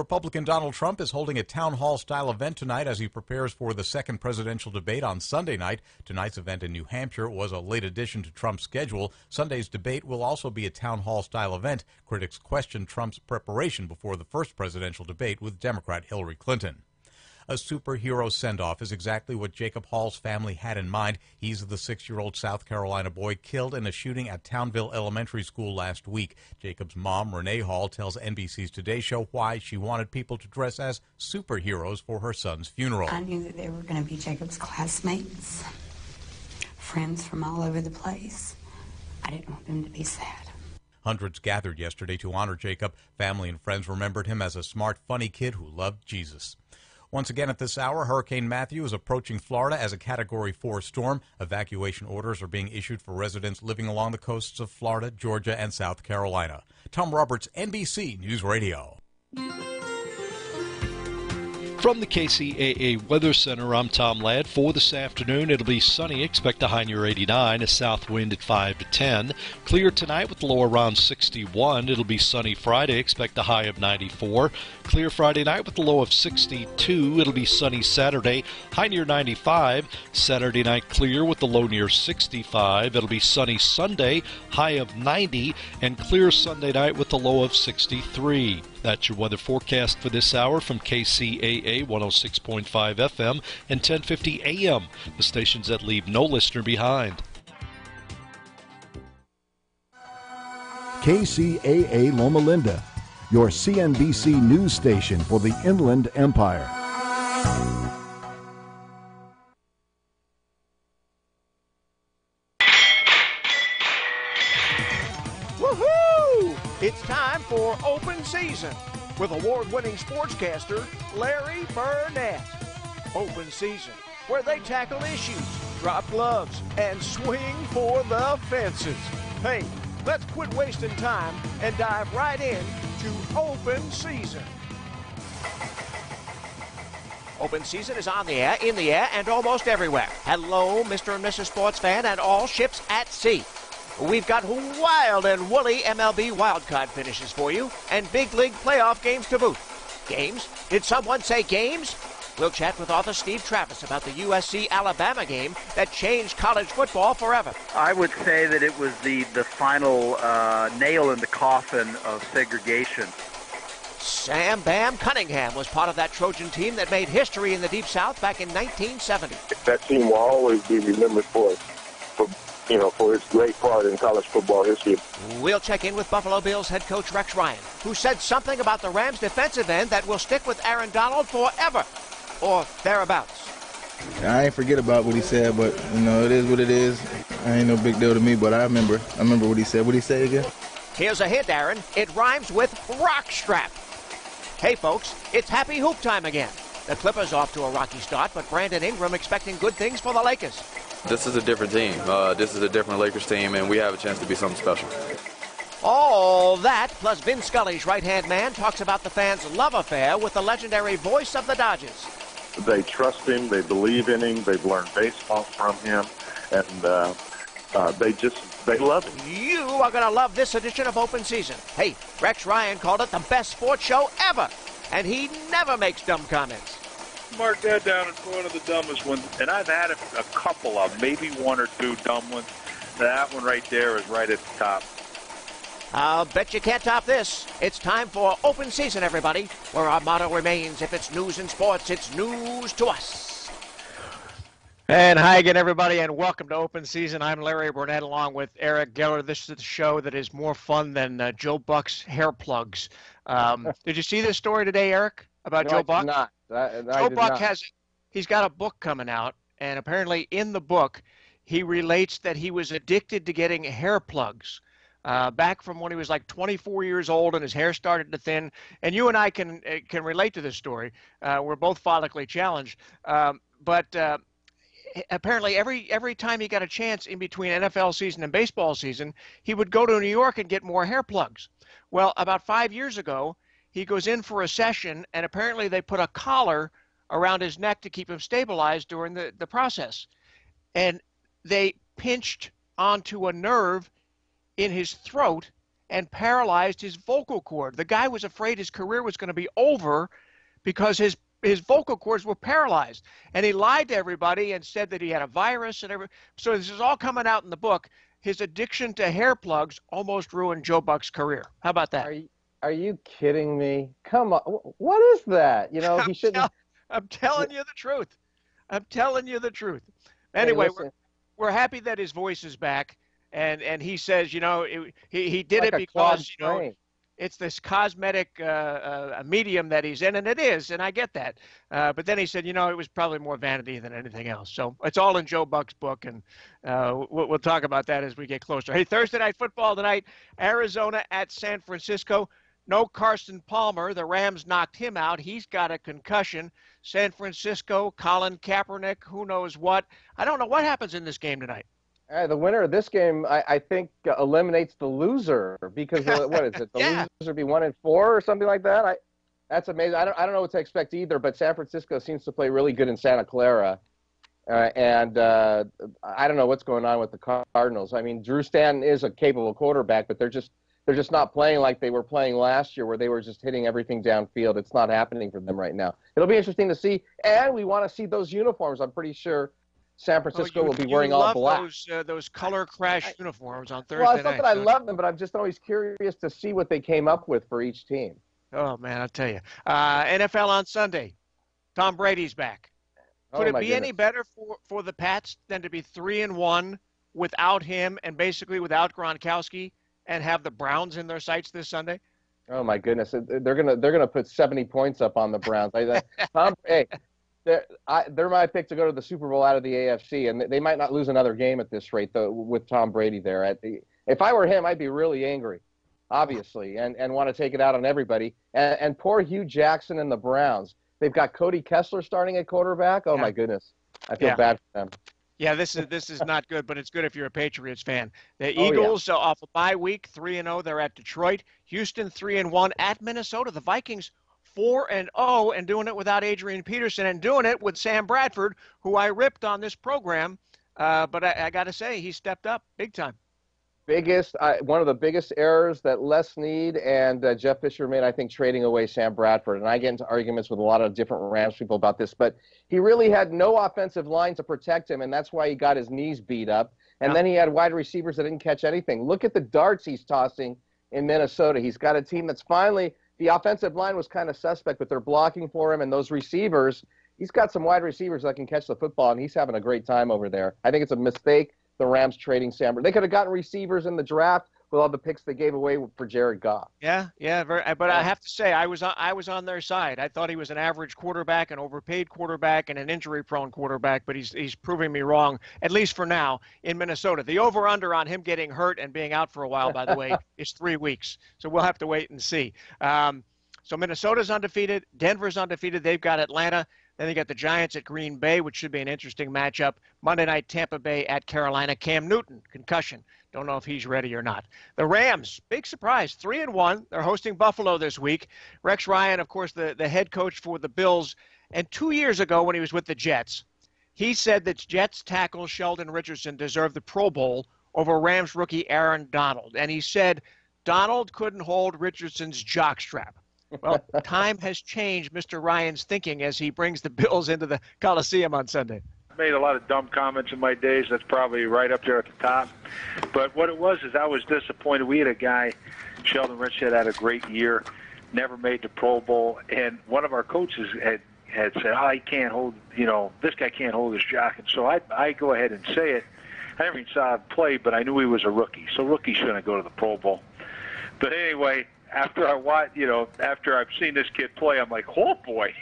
Republican Donald Trump is holding a town hall-style event tonight as he prepares for the second presidential debate on Sunday night. Tonight's event in New Hampshire was a late addition to Trump's schedule. Sunday's debate will also be a town hall-style event. Critics question Trump's preparation before the first presidential debate with Democrat Hillary Clinton. A superhero send-off is exactly what Jacob Hall's family had in mind. He's the 6-year-old South Carolina boy killed in a shooting at Townville Elementary School last week. Jacob's mom, Renee Hall, tells NBC's Today Show why she wanted people to dress as superheroes for her son's funeral. I knew that they were going to be Jacob's classmates, friends from all over the place. I didn't want them to be sad. Hundreds gathered yesterday to honor Jacob. Family and friends remembered him as a smart, funny kid who loved Jesus. Once again at this hour, Hurricane Matthew is approaching Florida as a Category 4 storm. Evacuation orders are being issued for residents living along the coasts of Florida, Georgia, and South Carolina. Tom Roberts, NBC News Radio. From the KCAA Weather Center, I'm Tom Ladd. For this afternoon, it'll be sunny. Expect a high near 89, a south wind at 5 to 10. Clear tonight with the low around 61. It'll be sunny Friday. Expect a high of 94. Clear Friday night with the low of 62. It'll be sunny Saturday, high near 95. Saturday night clear with the low near 65. It'll be sunny Sunday, high of 90. And clear Sunday night with the low of 63. That's your weather forecast for this hour from KCAA 106.5 FM and 1050 AM, the stations that leave no listener behind. KCAA Loma Linda, your CNBC news station for the Inland Empire. Woohoo! It's time for Open Season with award-winning sportscaster Larry Burnett. Open Season, where they tackle issues, drop gloves, and swing for the fences. Hey, let's quit wasting time and dive right in to Open Season. Open Season is on the air, in the air, and almost everywhere. Hello, Mr. and Mrs. Sports Fan and all ships at sea. We've got wild and woolly MLB wildcard finishes for you and big league playoff games to boot. Games? Did someone say games? We'll chat with author Steve Travis about the USC-Alabama game that changed college football forever. I would say that it was the final nail in the coffin of segregation. Sam Bam Cunningham was part of that Trojan team that made history in the Deep South back in 1970. That team will always be remembered for its great part in college football history. We'll check in with Buffalo Bills head coach Rex Ryan, who said something about the Rams defensive end that will stick with Aaron Donald forever, or thereabouts. I ain't forget about what he said, but, it is what it is. Ain't no big deal to me, but I remember what he said. What did he say again? Here's a hint, Aaron. It rhymes with rockstrap. Hey, folks, it's happy hoop time again. The Clippers off to a rocky start, but Brandon Ingram expecting good things for the Lakers. This is a different team. This is a different Lakers team, and we have a chance to be something special. All that, plus Vin Scully's right-hand man talks about the fans' love affair with the legendary voice of the Dodgers. They trust him. They believe in him. They've learned baseball from him, and they love him. You are going to love this edition of Open Season. Hey, Rex Ryan called it the best sports show ever, and he never makes dumb comments. Mark that down as one of the dumbest ones, and I've had a couple of, maybe one or two dumb ones. That one right there is right at the top. I'll bet you can't top this. It's time for Open Season, everybody, where our motto remains, if it's news in sports, it's news to us. And hi again, everybody, and welcome to Open Season. I'm Larry Burnett along with Eric Geller. This is the show that is more fun than Joe Buck's hair plugs. Did you see this story today, Eric, about Joe Buck? Not. Joe Buck he's got a book coming out, and apparently in the book he relates that he was addicted to getting hair plugs back from when he was like 24 years old and his hair started to thin. And you and I can relate to this story. We're both follically challenged, but apparently every time he got a chance in between NFL season and baseball season, he would go to New York and get more hair plugs. Well, about 5 years ago, he goes in for a session, and apparently they put a collar around his neck to keep him stabilized during the process. And they pinched onto a nerve in his throat, and paralyzed his vocal cord. The guy was afraid his career was going to be over because his vocal cords were paralyzed. And he lied to everybody and said that he had a virus and everything. So this is all coming out in the book. His addiction to hair plugs almost ruined Joe Buck's career. How about that? Are you kidding me? Come on. What is that? You know, he shouldn't. I'm telling you the truth. I'm telling you the truth. Anyway, we're happy that his voice is back. And he says, you know, he did it because, you know, it's this cosmetic medium that he's in, and it is, and I get that. But then he said, you know, it was probably more vanity than anything else. So it's all in Joe Buck's book, and we'll talk about that as we get closer. Hey, Thursday Night Football tonight, Arizona at San Francisco. No Carson Palmer. The Rams knocked him out. He's got a concussion. San Francisco, Colin Kaepernick, who knows what. I don't know what happens in this game tonight. The winner of this game, I think, eliminates the loser because what is it? The loser be 1-4 or something like that. That's amazing. I don't know what to expect either. But San Francisco seems to play really good in Santa Clara, and I don't know what's going on with the Cardinals. I mean, Drew Stanton is a capable quarterback, but they're just not playing like they were playing last year, where they were just hitting everything downfield. It's not happening for them right now. It'll be interesting to see, and we want to see those uniforms. I'm pretty sure San Francisco will be wearing all black. Those color crash uniforms on Thursday night. Well, it's not night, that I love them, but I'm just always curious to see what they came up with for each team. Oh, man, I'll tell you. NFL on Sunday. Tom Brady's back. Could it be any better for the Pats than to be 3-1 without him and basically without Gronkowski and have the Browns in their sights this Sunday? Oh, my goodness. They're gonna put 70 points up on the Browns. Hey. They're my pick to go to the Super Bowl out of the AFC, and they might not lose another game at this rate, though, with Tom Brady there. If I were him, I'd be really angry, obviously, and want to take it out on everybody. And poor Hugh Jackson and the Browns. They've got Cody Kessler starting at quarterback. Oh, my goodness. I feel bad for them. Yeah, this is not good, but it's good if you're a Patriots fan. The Eagles off a bye week, 3-0. They're at Detroit. Houston 3-1 at Minnesota. The Vikings 4-0 and doing it without Adrian Peterson and doing it with Sam Bradford, who I ripped on this program. But I got to say, he stepped up big time. One of the biggest errors that Les Snead and Jeff Fisher made, I think, trading away Sam Bradford. And I get into arguments with a lot of different Rams people about this, but he really had no offensive line to protect him, and that's why he got his knees beat up. And then he had wide receivers that didn't catch anything. Look at the darts he's tossing in Minnesota. He's got a team that's finally – the offensive line was kind of suspect, but they're blocking for him, and those receivers, he's got some wide receivers that can catch the football, and he's having a great time over there. I think it's a mistake, the Rams trading Sam Bradford. They could have gotten receivers in the draft with all the picks they gave away for Jared Goff. But I have to say, I was on their side. I thought he was an average quarterback, an overpaid quarterback, and an injury-prone quarterback, but he's proving me wrong, at least for now, in Minnesota. The over-under on him getting hurt and being out for a while, by the way, is 3 weeks. So we'll have to wait and see. So Minnesota's undefeated. Denver's undefeated. They've got Atlanta. Then they got the Giants at Green Bay, which should be an interesting matchup. Monday night, Tampa Bay at Carolina. Cam Newton, concussion. Don't know if he's ready or not. The Rams, big surprise, 3-1. They're hosting Buffalo this week. Rex Ryan, of course, the head coach for the Bills. And 2 years ago when he was with the Jets, he said that Jets tackle Sheldon Richardson deserved the Pro Bowl over Rams rookie Aaron Donald. And he said Donald couldn't hold Richardson's jockstrap. Well, time has changed Mr. Ryan's thinking as he brings the Bills into the Coliseum on Sunday. I made a lot of dumb comments in my days. That's probably right up there at the top. But what it was is I was disappointed. We had a guy, Sheldon Richardson, had a great year, never made the Pro Bowl, and one of our coaches had said, "Oh, he can't hold, this guy can't hold his jock." And so I go ahead and say it. I never even saw him play, but I knew he was a rookie, so rookies shouldn't go to the Pro Bowl. But anyway, after I watch, after I've seen this kid play, I'm like, oh boy.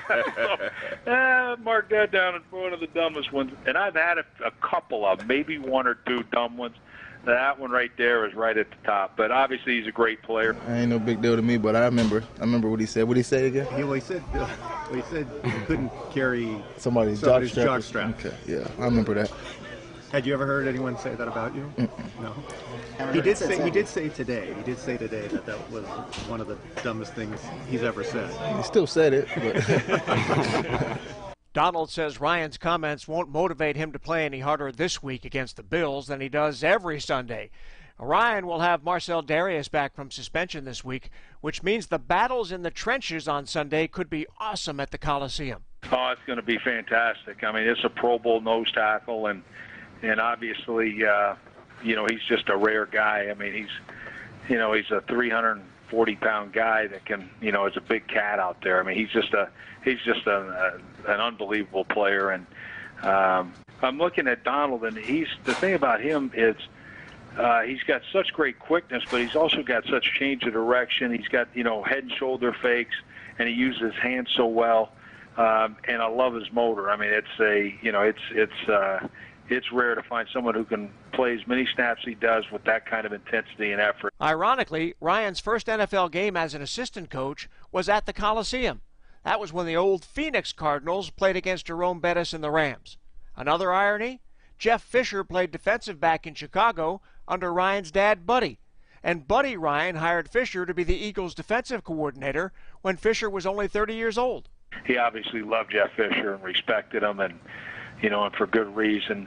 So, mark that down as one of the dumbest ones. And I've had a couple of, maybe one or two dumb ones. That one right there is right at the top. But obviously, he's a great player. Ain't no big deal to me, but I remember what he said. What did he say again? He said he couldn't carry somebody's jockstrap. Okay, yeah, I remember that. Had you ever heard anyone say that about you? No. He did say today that was one of the dumbest things he's ever said. He still said it. But Donald says Ryan's comments won't motivate him to play any harder this week against the Bills than he does every Sunday. Ryan will have Marcel Darius back from suspension this week, which means the battles in the trenches on Sunday could be awesome at the Coliseum. Oh, it's going to be fantastic. I mean, it's a Pro Bowl nose tackle, and obviously, he's just a rare guy. I mean, he's a 340-pound guy that can, is a big cat out there. I mean, he's just an unbelievable player. And I'm looking at Donald, and the thing about him is he's got such great quickness, but he's also got such change of direction. He's got, head and shoulder fakes, and he uses his hands so well. And I love his motor. I mean, it's rare to find someone who can play as many snaps he does with that kind of intensity and effort. Ironically, Ryan's first NFL game as an assistant coach was at the Coliseum. That was when the old Phoenix Cardinals played against Jerome Bettis and the Rams. Another irony, Jeff Fisher played defensive back in Chicago under Ryan's dad, Buddy. And Buddy Ryan hired Fisher to be the Eagles' defensive coordinator when Fisher was only 30 years old. He obviously loved Jeff Fisher and respected him, and and for good reason.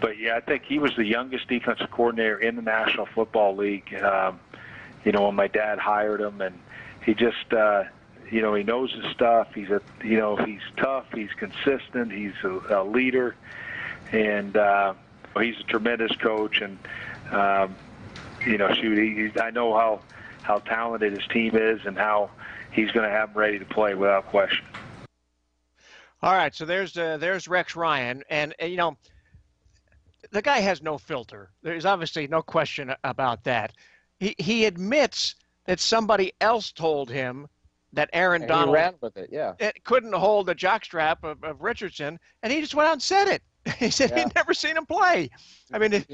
But yeah, I think he was the youngest defensive coordinator in the National Football League. When my dad hired him, and he just, he knows his stuff. He's he's tough. He's consistent. He's a leader, and he's a tremendous coach. And I know how talented his team is, and how he's going to have them ready to play without question. All right, so there's Rex Ryan, and the guy has no filter. There's obviously no question about that. He admits that somebody else told him that Aaron Donald ran with it, yeah. Couldn't hold the jockstrap of Richardson, and he just went out and said it. He said he'd never seen him play. I mean,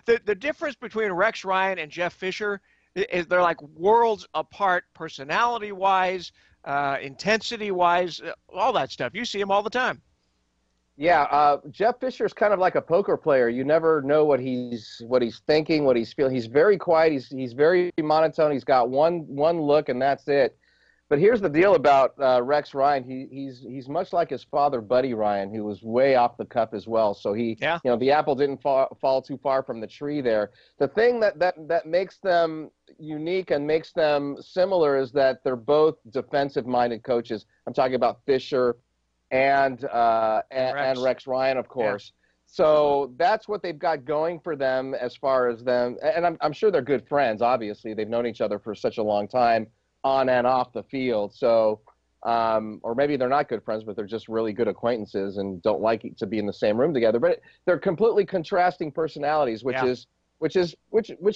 the difference between Rex Ryan and Jeff Fisher is they're like worlds apart, personality-wise, intensity-wise, all that stuff. You see him all the time. Yeah, Jeff Fisher's kind of like a poker player. You never know what he's thinking, what he's feeling. He's very quiet. He's very monotone. He's got one look, and that's it. But here's the deal about Rex Ryan. He's much like his father, Buddy Ryan, who was way off the cuff as well. So the apple didn't fall too far from the tree there. The thing that makes them unique and makes them similar is that they're both defensive-minded coaches. I'm talking about Fisher and Rex Ryan, of course. Yeah. So that's what they've got going for them as far as them. And I'm sure they're good friends. Obviously, they've known each other for such a long time, on and off the field. So, or maybe they're not good friends, but they're just really good acquaintances and don't like to be in the same room together. But they're completely contrasting personalities, which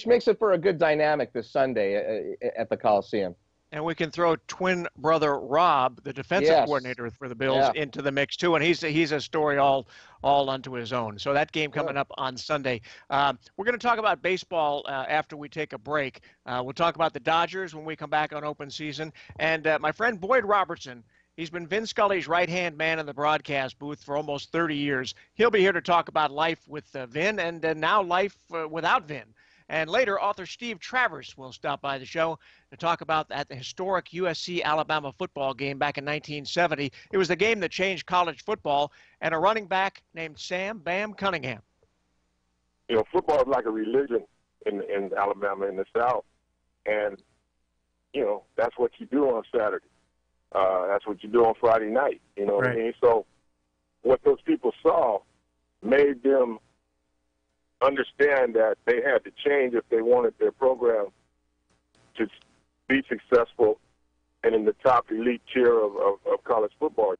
makes it for a good dynamic this Sunday at the Coliseum. And we can throw twin brother Rob, the defensive coordinator for the Bills, into the mix too. And he's a story all unto his own. So that game coming up on Sunday. We're going to talk about baseball after we take a break. We'll talk about the Dodgers when we come back on open season. And my friend Boyd Robertson, he's been Vin Scully's right-hand man in the broadcast booth for almost 30 years. He'll be here to talk about life with Vin and now life without Vin. And later, author Steve Travers will stop by the show to talk about that historic USC-Alabama football game back in 1970. It was the game that changed college football, and a running back named Sam Bam Cunningham. Football is like a religion in Alabama, in the South. And, that's what you do on Saturday. That's what you do on Friday night. You know what I mean? So what those people saw made them understand that they had to change if they wanted their program to be successful and in the top elite tier of college football.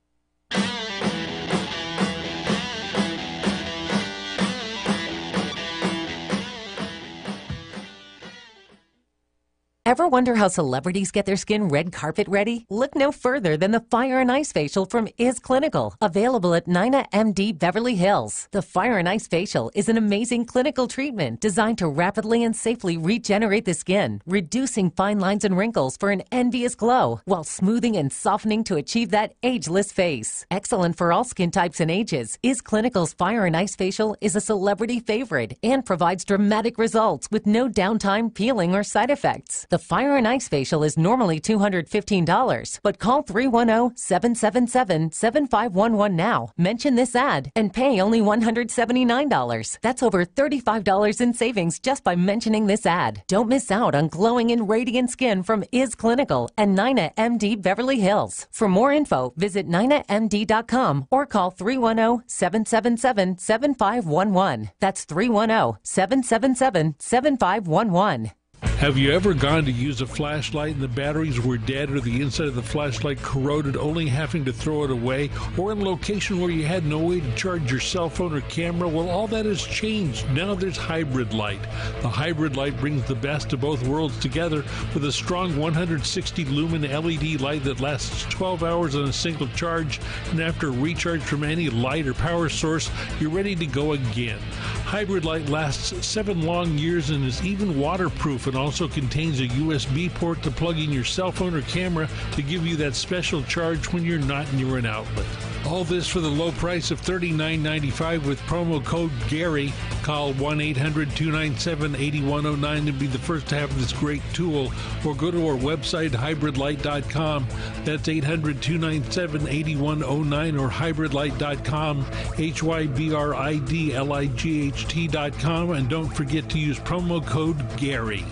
Ever wonder how celebrities get their skin red carpet ready? Look no further than the Fire and Ice Facial from Is Clinical, available at Nina MD Beverly Hills. The Fire and Ice Facial is an amazing clinical treatment designed to rapidly and safely regenerate the skin, reducing fine lines and wrinkles for an envious glow, while smoothing and softening to achieve that ageless face. Excellent for all skin types and ages, Is Clinical's Fire and Ice Facial is a celebrity favorite and provides dramatic results with no downtime, peeling, or side effects. The Fire and Ice Facial is normally $215, but call 310-777-7511 now. Mention this ad and pay only $179. That's over $35 in savings just by mentioning this ad. Don't miss out on glowing and radiant skin from Is Clinical and Nina MD Beverly Hills. For more info, visit ninamd.com or call 310-777-7511. That's 310-777-7511. Have you ever gone to use a flashlight and the batteries were dead or the inside of the flashlight corroded, only having to throw it away? Or in a location where you had no way to charge your cell phone or camera? Well, all that has changed. Now there's Hybrid Light. The Hybrid Light brings the best of both worlds together with a strong 160 lumen LED light that lasts 12 hours on a single charge, and after a recharge from any light or power source, you're ready to go again. Hybrid Light lasts 7 long years and is even waterproof, and also contains a USB port to plug in your cell phone or camera to give you that special charge when you're not near an outlet. All this for the low price of $39.95 with promo code GARY. Call 1-800-297-8109 to be the first to have this great tool, or go to our website, hybridlight.com. That's 800-297-8109 or hybridlight.com, hybridlight.com, and don't forget to use promo code GARY.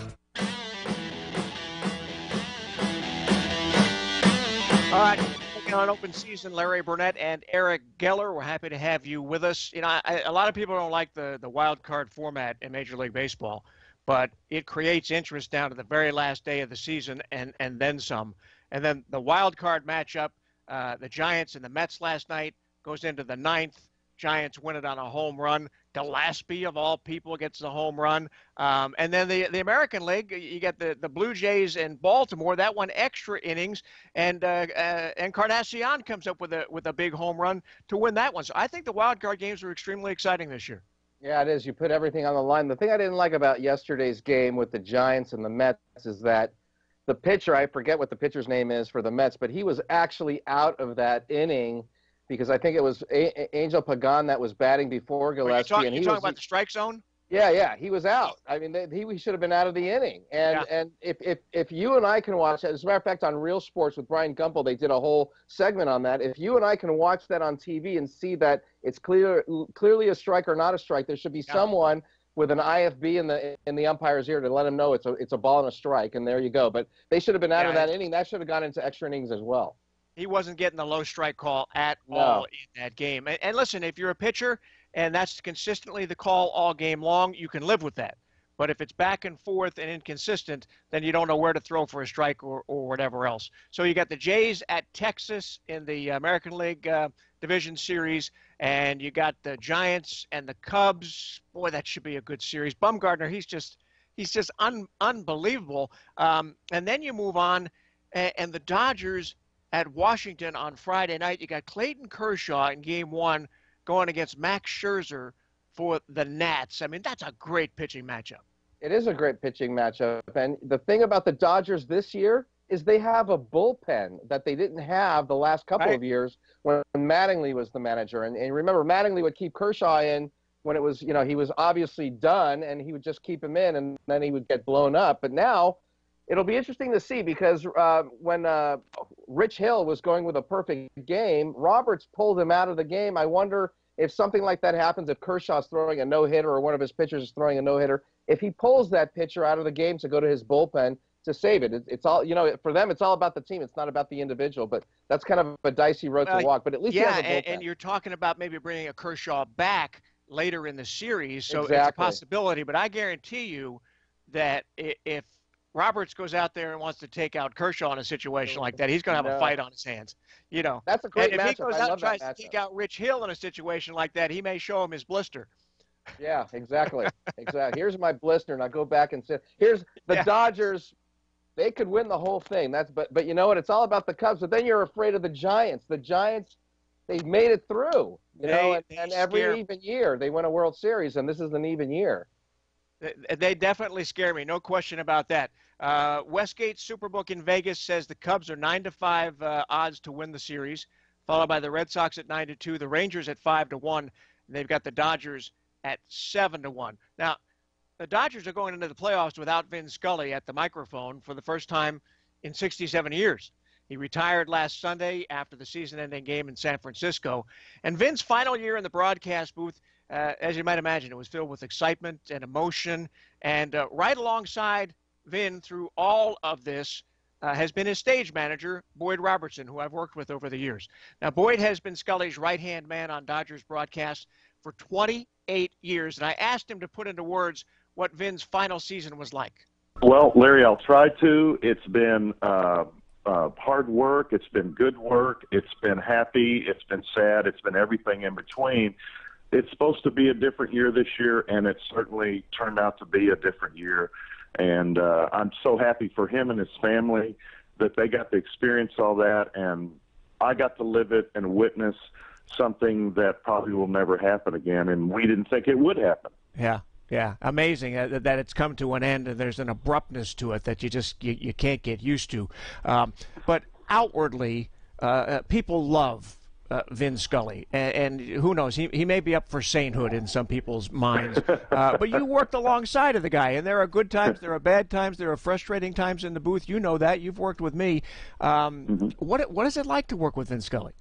All right. On open season, Larry Burnett and Eric Geller, we're happy to have you with us. You know, a lot of people don't like the wild card format in Major League Baseball, but it creates interest down to the very last day of the season and then some. And then the wild card matchup, the Giants and the Mets last night, goes into the 9th. Giants win it on a home run. Gillespie, of all people, gets the home run. And then the American League, you get the Blue Jays and Baltimore. That one extra innings, and Encarnacion comes up with a big home run to win that one. So I think the wild card games are extremely exciting this year. Yeah, it is. You put everything on the line. The thing I didn't like about yesterday's game with the Giants and the Mets is that the pitcher, I forget what the pitcher's name is for the Mets, but he was actually out of that inning, because I think it was Angel Pagan that was batting before Gillespie. You're talking about the strike zone? Yeah, he was out. I mean, he should have been out of the inning. And if you and I can watch that, as a matter of fact, on Real Sports with Brian Gumpel, they did a whole segment on that. If you and I can watch that on TV and see that it's clearly a strike or not a strike, there should be someone with an IFB in the umpire's ear to let him know it's a ball and a strike, and there you go. But they should have been out of that inning. That should have gone into extra innings as well. He wasn't getting the low strike call at all in that game. And listen, if you're a pitcher and that's consistently the call all game long, you can live with that. But if it's back and forth and inconsistent, then you don't know where to throw for a strike or whatever else. So you got the Jays at Texas in the American League Division Series, and you got the Giants and the Cubs. Boy, that should be a good series. Bumgarner, he's just unbelievable. And then you move on, and the Dodgers at Washington on Friday night. You got Clayton Kershaw in Game 1 going against Max Scherzer for the Nats. I mean, that's a great pitching matchup. It is a great pitching matchup. And the thing about the Dodgers this year is they have a bullpen that they didn't have the last couple of years when Mattingly was the manager. And remember, Mattingly would keep Kershaw in when it was, he was obviously done, and he would just keep him in, and then he would get blown up. But now it'll be interesting to see, because when Rich Hill was going with a perfect game, Roberts pulled him out of the game. I wonder if something like that happens, if Kershaw's throwing a no-hitter or one of his pitchers is throwing a no-hitter, if he pulls that pitcher out of the game to go to his bullpen to save it. It's all, for them, it's all about the team. It's not about the individual. But that's kind of a dicey road to walk. But at least he has a bullpen. And you're talking about maybe bringing a Kershaw back later in the series, so exactly. It's a possibility. But I guarantee you that if Roberts goes out there and wants to take out Kershaw in a situation like that, he's going to have a fight on his hands. That's a great matchup. If he goes out and tries to take out Rich Hill in a situation like that, he may show him his blister. Yeah, exactly. Here's my blister, and I go back and say, here's the Dodgers. They could win the whole thing. But you know what? It's all about the Cubs. But then you're afraid of the Giants. The Giants, they've made it through. And every even year they win a World Series, and this is an even year. They definitely scare me, no question about that. Westgate Superbook in Vegas says the Cubs are 9-5 odds to win the series, followed by the Red Sox at 9-2, the Rangers at 5-1, and they've got the Dodgers at 7-1. Now, the Dodgers are going into the playoffs without Vin Scully at the microphone for the first time in 67 years. He retired last Sunday after the season-ending game in San Francisco. And Vin's final year in the broadcast booth, as you might imagine, it was filled with excitement and emotion. And right alongside Vin through all of this has been his stage manager, Boyd Robertson, who I've worked with over the years. Now, Boyd has been Scully's right-hand man on Dodgers broadcasts for 28 years. And I asked him to put into words what Vin's final season was like. Well, Larry, I'll try to. It's been hard work. It's been good work. It's been happy. It's been sad. It's been everything in between. It's supposed to be a different year this year, and it certainly turned out to be a different year. And I'm so happy for him and his family that they got to experience all that, and I got to live it and witness something that probably will never happen again, and we didn't think it would happen. Yeah, amazing that it's come to an end, and there's an abruptness to it that you can't get used to. But outwardly, people love Vin Scully, and who knows, he may be up for sainthood in some people's minds. But you worked alongside of the guy, and there are good times, there are bad times, there are frustrating times in the booth. You know that. You've worked with me. What is it like to work with Vin Scully?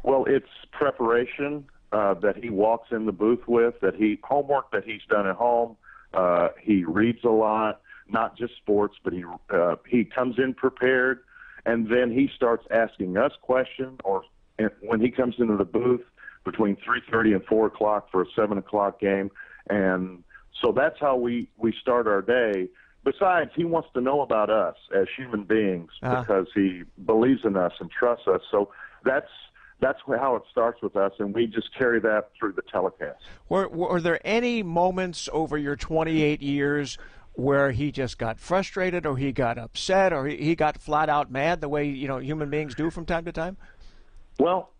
Well, it's preparation. That he walks in the booth with, homework that he's done at home. He reads a lot, not just sports, but he comes in prepared, and then he starts asking us questions. Or when he comes into the booth between 3:30 and 4 o'clock for a 7 o'clock game, and so that's how we start our day. Besides, he wants to know about us as human beings because he believes in us and trusts us. So that's how it starts with us, and we just carry that through the telecast. Were there any moments over your 28 years where he just got frustrated, or he got upset, or he got flat out mad, the way human beings do from time to time? Well,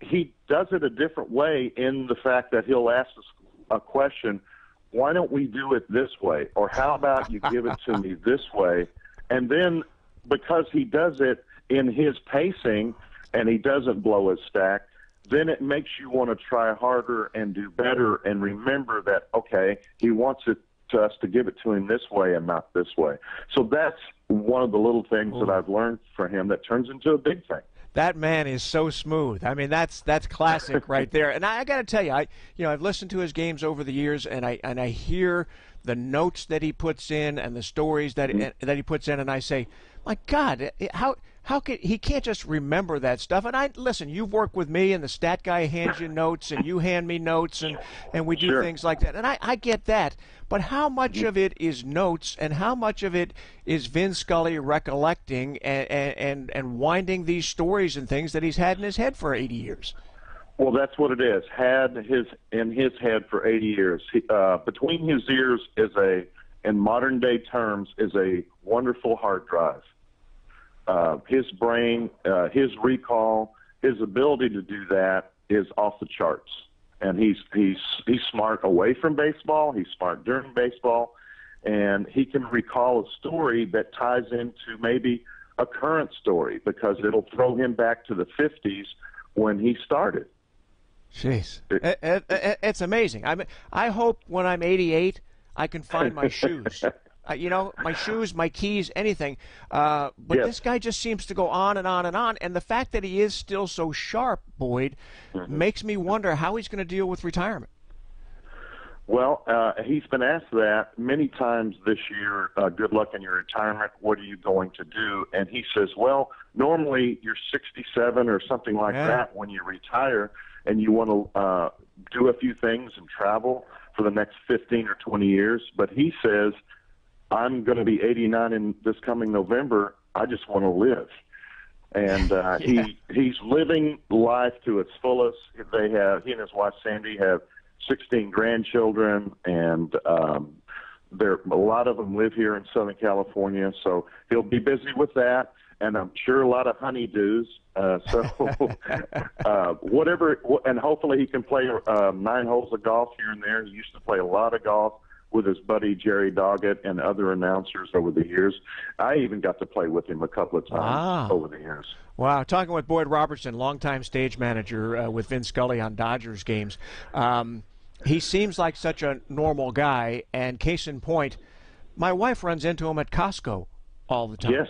he does it a different way in the fact that he'll ask us a question, why don't we do it this way? Or how about you give it to me this way? And then because he does it in his pacing and he doesn't blow his stack, then it makes you want to try harder and do better and remember that, okay, he wants us to give it to him this way and not this way. So that's one of the little things that I've learned from him that turns into a big thing. That man is so smooth. I mean, that's classic right there. And I got to tell you, I've listened to his games over the years, and I hear the notes that he puts in and the stories that he puts in, and I say, my God, how can he can't just remember that stuff? And listen, you've worked with me, and the stat guy hands you notes, and you hand me notes, and we do things like that. And I get that. But how much of it is notes, and how much of it is Vin Scully recollecting and winding these stories and things that he's had in his head for 80 years? Well, that's what it is. In his head for 80 years. Between his ears in modern day terms, is a wonderful hard drive. His brain, his recall, his ability to do that is off the charts. And he's smart away from baseball. He's smart during baseball, and he can recall a story that ties into maybe a current story because it'll throw him back to the 50s when he started. Jeez, it's amazing. I hope when I'm 88, I can find my shoes. My shoes, my keys, anything. But this guy just seems to go on and on and on. And the fact that he is still so sharp, Boyd, makes me wonder how he's going to deal with retirement. Well, he's been asked that many times this year, good luck in your retirement, what are you going to do? And he says, well, normally you're 67 or something like that when you retire, and you want to do a few things and travel for the next 15 or 20 years. But he says, I'm going to be 89 in this coming November. I just want to live. And he's living life to its fullest. He and his wife Sandy have 16 grandchildren, and a lot of them live here in Southern California. So he'll be busy with that, and I'm sure a lot of honeydews. Whatever, and hopefully he can play 9 holes of golf here and there. He used to play a lot of golf with his buddy Jerry Doggett and other announcers over the years. I even got to play with him a couple of times over the years. Wow. Talking with Boyd Robertson, longtime stage manager with Vin Scully on Dodgers games. he seems like such a normal guy, and case in point, my wife runs into him at Costco all the time. Yes.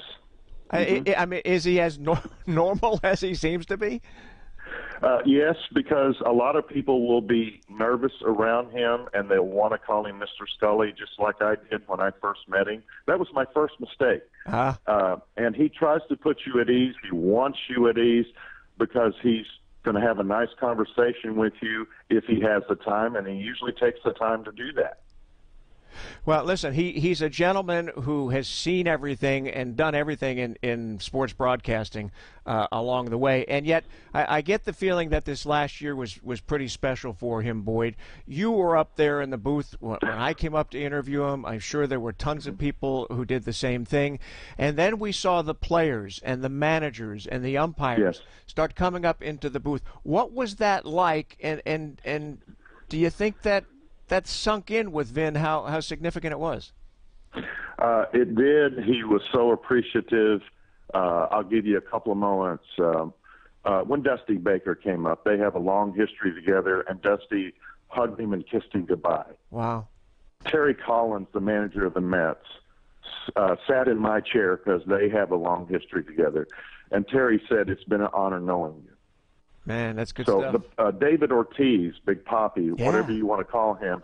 I mean, is he as normal as he seems to be? Yes, because a lot of people will be nervous around him, and they'll want to call him Mr. Scully, just like I did when I first met him. That was my first mistake. And he tries to put you at ease. He wants you at ease because he's going to have a nice conversation with you if he has the time, and he usually takes the time to do that. Well, listen, he's a gentleman who has seen everything and done everything in sports broadcasting along the way. And yet I get the feeling that this last year was pretty special for him, Boyd. You were up there in the booth when I came up to interview him. I'm sure there were tons of people who did the same thing. And then we saw the players and the managers and the umpires start coming up into the booth. What was that like? And do you think that sunk in with Vin, how significant it was? It did. He was so appreciative. I'll give you a couple of moments. When Dusty Baker came up, they have a long history together, and Dusty hugged him and kissed him goodbye. Wow. Terry Collins, the manager of the Mets, sat in my chair because they have a long history together. And Terry said, "It's been an honor knowing you." Man, that's good stuff. So David Ortiz, Big Papi, whatever you want to call him,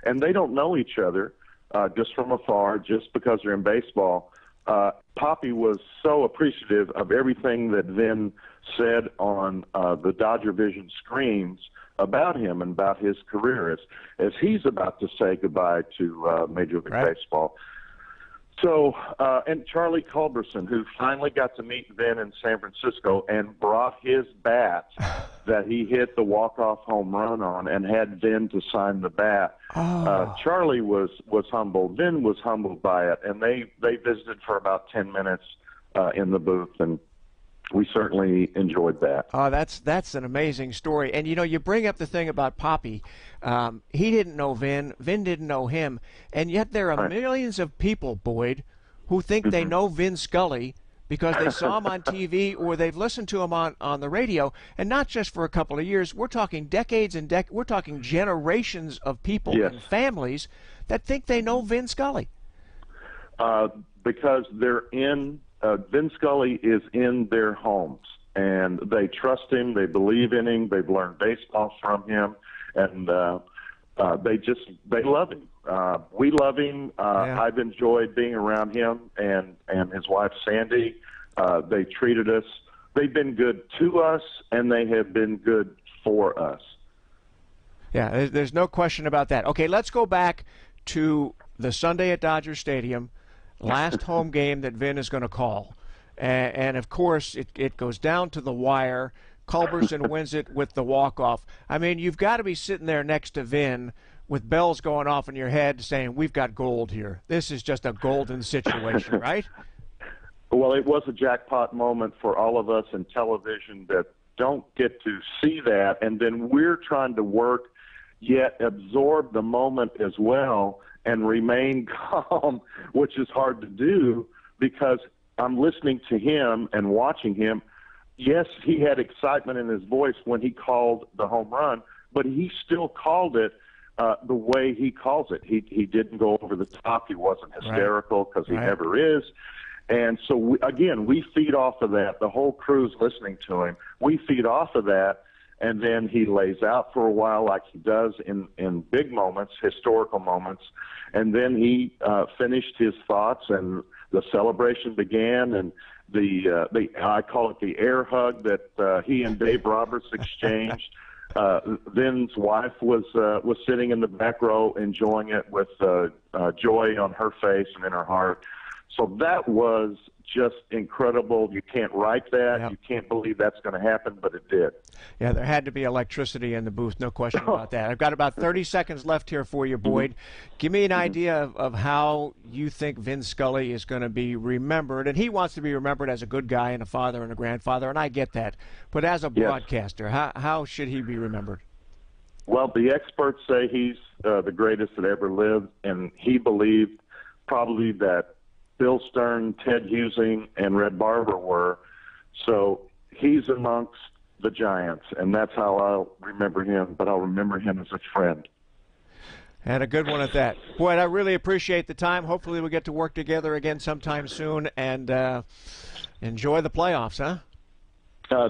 and they don't know each other just from afar, just because they're in baseball. Papi was so appreciative of everything that Vin said on the Dodger Vision screens about him and about his career as he's about to say goodbye to Major League Baseball. So, and Charlie Culberson, who finally got to meet Vin in San Francisco and brought his bat that he hit the walk-off home run on and had Vin to sign the bat. Charlie was humbled. Vin was humbled by it, and they visited for about 10 minutes in the booth, and we certainly enjoyed that. Oh, that's an amazing story. And, you bring up the thing about Papi. He didn't know Vin. Vin didn't know him. And yet there are millions of people, Boyd, who think they know Vin Scully because they saw him on TV or they've listened to him on the radio. And not just for a couple of years. We're talking decades and we're talking generations of people and families that think they know Vin Scully. Because they're in Vin Scully is in their homes, and they trust him. They believe in him. They've learned baseball from him, and they love him. We love him. I've enjoyed being around him and his wife Sandy. They treated us. They've been good to us, and they have been good for us. Yeah, there's no question about that. Okay, let's go back to the Sunday at Dodger Stadium. Last home game that Vin is going to call. And of course, it goes down to the wire. Culberson wins it with the walk-off. I mean, you've got to be sitting there next to Vin with bells going off in your head saying, we've got gold here. This is just a golden situation, right? Well, it was a jackpot moment for all of us in television that don't get to see that. And then we're trying to work, yet absorb the moment as well and remain calm, which is hard to do because I'm listening to him and watching him. Yes, he had excitement in his voice when he called the home run, but he still called it the way he calls it. He didn't go over the top. He wasn't hysterical because he never is. And so, we feed off of that. The whole crew's listening to him. We feed off of that. And then he lays out for a while like he does in big moments, historical moments. And then he finished his thoughts, and the celebration began. And I call it the air hug that he and Dave Roberts exchanged. Vin's wife was sitting in the back row enjoying it with joy on her face and in her heart. So that was just incredible. You can't write that. Yep. You can't believe that's going to happen, but it did. Yeah, there had to be electricity in the booth, no question about that. I've got about 30 seconds left here for you, Boyd. Give me an idea of how you think Vin Scully is going to be remembered. And he wants to be remembered as a good guy and a father and a grandfather, and I get that. But as a broadcaster, how should he be remembered? Well, the experts say he's the greatest that ever lived, and he believed probably that Bill Stern, Ted Husing, and Red Barber were. So he's amongst the giants, and that's how I'll remember him, but I'll remember him as a friend. And a good one at that. Boyd, I really appreciate the time. Hopefully we'll get to work together again sometime soon and enjoy the playoffs, huh?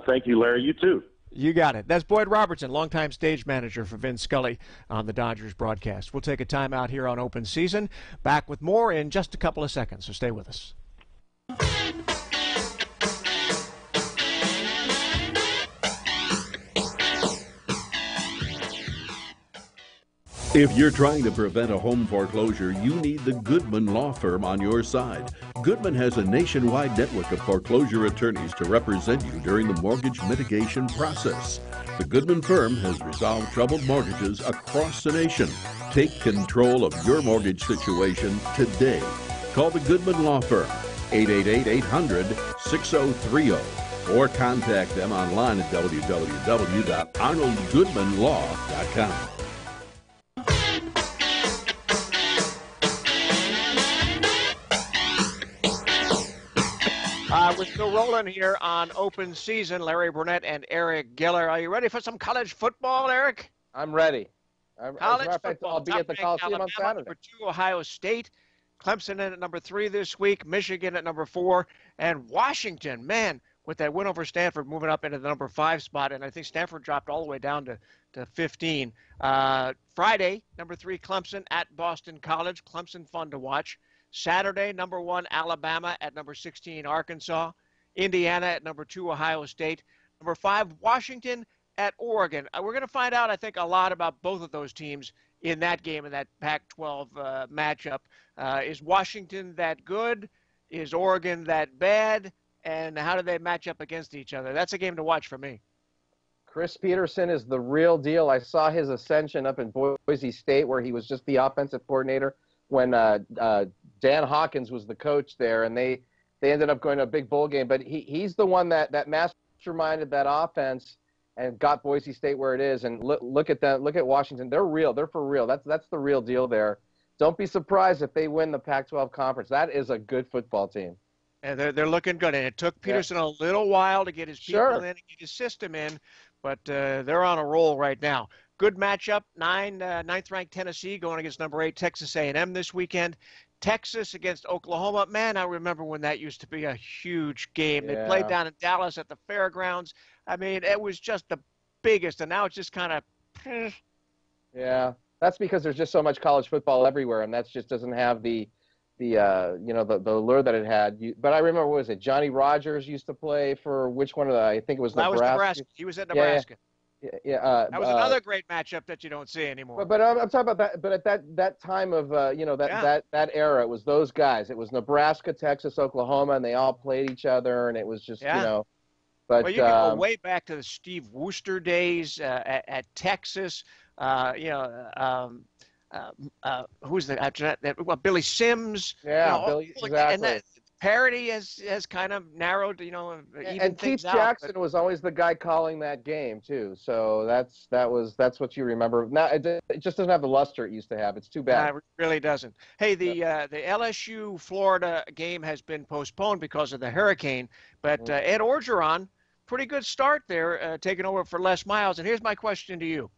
Thank you, Larry. You too. You got it. That's Boyd Robertson, longtime stage manager for Vin Scully on the Dodgers broadcast. We'll take a time out here on Open Season. Back with more in just a couple of seconds, so stay with us. If you're trying to prevent a home foreclosure, you need the Goodman Law Firm on your side. Goodman has a nationwide network of foreclosure attorneys to represent you during the mortgage mitigation process. The Goodman firm has resolved troubled mortgages across the nation. Take control of your mortgage situation today. Call the Goodman Law Firm, 888-800-6030, or contact them online at www.arnoldgoodmanlaw.com. We're still rolling here on Open Season. Larry Burnett and Eric Geller. Are you ready for some college football, Eric? I'm ready. College football. I'll be at the Coliseum on Saturday. Number 2, Ohio State. Clemson in at number 3 this week. Michigan at number 4. And Washington, man, with that win over Stanford, moving up into the number 5 spot. And I think Stanford dropped all the way down to 15. Friday, number 3, Clemson at Boston College. Clemson fun to watch. Saturday, number 1, Alabama at number 16, Arkansas. Indiana at number 2, Ohio State. Number 5, Washington at Oregon. We're going to find out, I think, a lot about both of those teams in that game, in that Pac-12 matchup. Is Washington that good? Is Oregon that bad? And how do they match up against each other? That's a game to watch for me. Chris Peterson is the real deal. I saw his ascension up in Boise State where he was just the offensive coordinator when Dan Hawkins was the coach there, and they ended up going to a big bowl game. But he's the one that masterminded that offense and got Boise State where it is. And look at them. Look at Washington. They're real. They're for real. That's the real deal there. Don't be surprised if they win the Pac-12 conference. That is a good football team. And they're looking good. And it took Peterson a little while to get his people in and get his system in, but they're on a roll right now. Good matchup, ninth-ranked Tennessee going against number 8 Texas A&M this weekend. Texas against Oklahoma. Man, I remember when that used to be a huge game. They played down in Dallas at the fairgrounds. I mean, it was just the biggest, and now it's just kind of. Yeah, that's because there's just so much college football everywhere, and that just doesn't have the allure that it had. But I remember, what was it? Johnny Rogers used to play for which one of the? I think it was Nebraska. That was Nebraska. He was at Nebraska. Yeah, that was another great matchup that you don't see anymore. But I'm talking about that. But at that time of that era, it was those guys. It was Nebraska, Texas, Oklahoma, and they all played each other, and it was just But well, you can go way back to the Steve Wooster days at Texas. Who's the after that? Well, Billy Sims. Yeah, Billy. Exactly. And that parity has kind of narrowed, and Keith Jackson was always the guy calling that game too. So that's what you remember. Now it just doesn't have the luster it used to have. It's too bad. It really doesn't. Hey, the LSU Florida game has been postponed because of the hurricane, but Ed Orgeron, pretty good start there, taking over for Les Miles. And here's my question to you: